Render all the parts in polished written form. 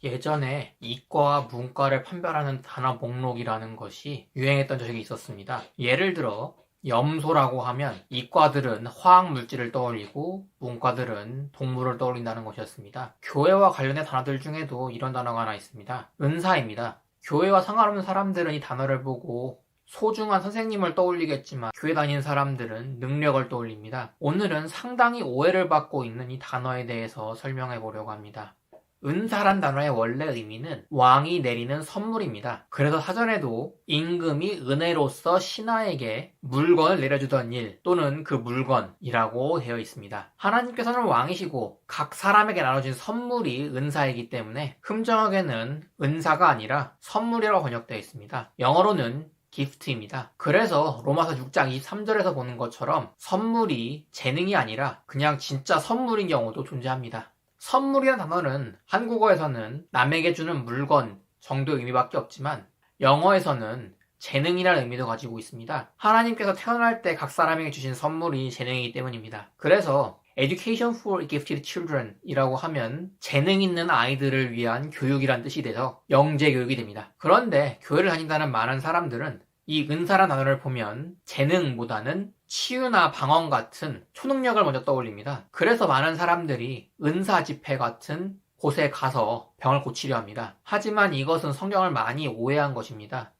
예전에 이과와 문과를 판별하는 단어 목록이라는 것이 유행했던 적이 있었습니다. 예를 들어 염소라고 하면 이과들은 화학 물질을 떠올리고 문과들은 동물을 떠올린다는 것이었습니다. 교회와 관련된 단어들 중에도 이런 단어가 하나 있습니다. 은사입니다. 교회와 상관없는 사람들은 이 단어를 보고 소중한 선생님을 떠올리겠지만 교회 다니는 사람들은 능력을 떠올립니다. 오늘은 상당히 오해를 받고 있는 이 단어에 대해서 설명해 보려고 합니다. 은사란 단어의 원래 의미는 왕이 내리는 선물입니다. 그래서 사전에도 임금이 은혜로서 신하에게 물건을 내려주던 일 또는 그 물건이라고 되어 있습니다. 하나님께서는 왕이시고 각 사람에게 나눠진 선물이 은사이기 때문에 흠정하게는 은사가 아니라 선물이라고 번역되어 있습니다. 영어로는 기프트입니다. 그래서 로마서 6장 23절에서 보는 것처럼 선물이 재능이 아니라 그냥 진짜 선물인 경우도 존재합니다. 선물이라는 단어는 한국어에서는 남에게 주는 물건 정도의 의미밖에 없지만 영어에서는 재능이라는 의미도 가지고 있습니다. 하나님께서 태어날 때 각 사람에게 주신 선물이 재능이기 때문입니다. 그래서 Education for Gifted Children 이라고 하면 재능 있는 아이들을 위한 교육이란 뜻이 돼서 영재 교육이 됩니다. 그런데 교회를 다닌다는 많은 사람들은 이 은사란 단어를 보면 재능보다는 치유나 방언 같은 초능력을 먼저 떠올립니다. 그래서 많은 사람들이 은사 집회 같은 곳에 가서 병을 고치려 합니다. 하지만 이것은 성경을 많이 오해한 것입니다.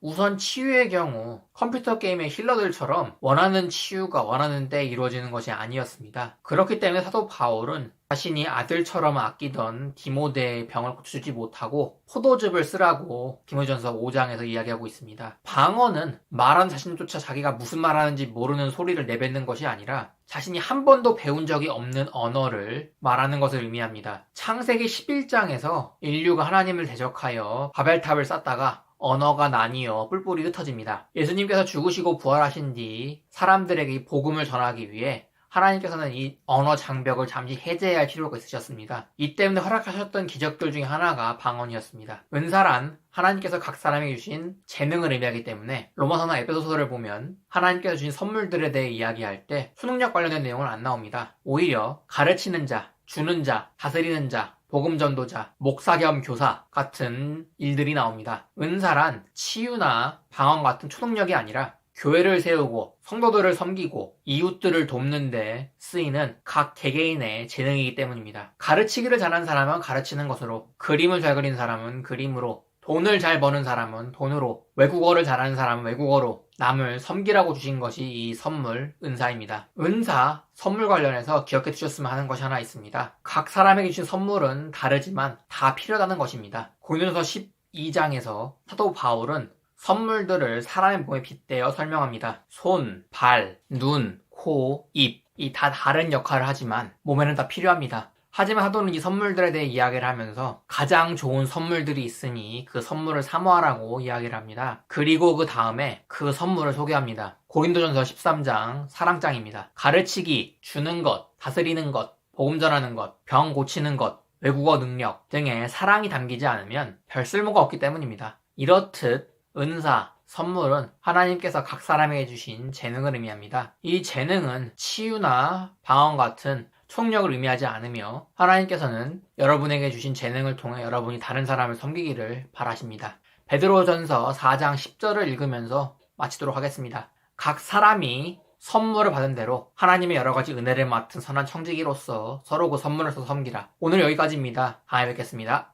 우선 치유의 경우 컴퓨터 게임의 힐러들처럼 원하는 치유가 원하는 때에 이루어지는 것이 아니었습니다. 그렇기 때문에 사도 바울은 자신이 아들처럼 아끼던 디모데의 병을 고쳐주지 못하고 포도즙을 쓰라고 디모데전서 5장에서 이야기하고 있습니다. 방언은 말하는 자신조차 자기가 무슨 말하는지 모르는 소리를 내뱉는 것이 아니라 자신이 한 번도 배운 적이 없는 언어를 말하는 것을 의미합니다. 창세기 11장에서 인류가 하나님을 대적하여 바벨탑을 쌓다가 언어가 나뉘어 뿔뿔이 흩어집니다. 예수님께서 죽으시고 부활하신 뒤 사람들에게 이 복음을 전하기 위해 하나님께서는 이 언어 장벽을 잠시 해제해야 할 필요가 있으셨습니다. 이 때문에 허락하셨던 기적들 중에 하나가 방언이었습니다. 은사란 하나님께서 각 사람에게 주신 재능을 의미하기 때문에 로마서나 에베소서를 보면 하나님께서 주신 선물들에 대해 이야기할 때 수능력 관련된 내용은 안 나옵니다. 오히려 가르치는 자, 주는 자, 다스리는 자, 복음 전도자, 목사 겸 교사 같은 일들이 나옵니다. 은사란 치유나 방언 같은 초능력이 아니라 교회를 세우고 성도들을 섬기고 이웃들을 돕는 데 쓰이는 각 개개인의 재능이기 때문입니다. 가르치기를 잘하는 사람은 가르치는 것으로, 그림을 잘 그리는 사람은 그림으로, 돈을 잘 버는 사람은 돈으로, 외국어를 잘하는 사람은 외국어로 남을 섬기라고 주신 것이 이 선물, 은사입니다. 은사, 선물 관련해서 기억해 두셨으면 하는 것이 하나 있습니다. 각 사람에게 주신 선물은 다르지만 다 필요하다는 것입니다. 고린도서 12장에서 사도 바울은 선물들을 사람의 몸에 빗대어 설명합니다. 손, 발, 눈, 코, 입, 이 다 다른 역할을 하지만 몸에는 다 필요합니다. 하지만 사도는 이 선물들에 대해 이야기를 하면서 가장 좋은 선물들이 있으니 그 선물을 사모하라고 이야기를 합니다. 그리고 그 다음에 그 선물을 소개합니다. 고린도전서 13장 사랑장입니다. 가르치기, 주는 것, 다스리는 것, 복음 전하는 것, 병 고치는 것, 외국어 능력 등의 사랑이 담기지 않으면 별 쓸모가 없기 때문입니다. 이렇듯 은사, 선물은 하나님께서 각 사람에게 주신 재능을 의미합니다. 이 재능은 치유나 방언 같은 초능력을 의미하지 않으며 하나님께서는 여러분에게 주신 재능을 통해 여러분이 다른 사람을 섬기기를 바라십니다. 베드로전서 4장 10절을 읽으면서 마치도록 하겠습니다. 각 사람이 선물을 받은 대로 하나님의 여러 가지 은혜를 맡은 선한 청지기로서 서로 그 선물을 써서 섬기라. 오늘 여기까지입니다. 다음에 뵙겠습니다.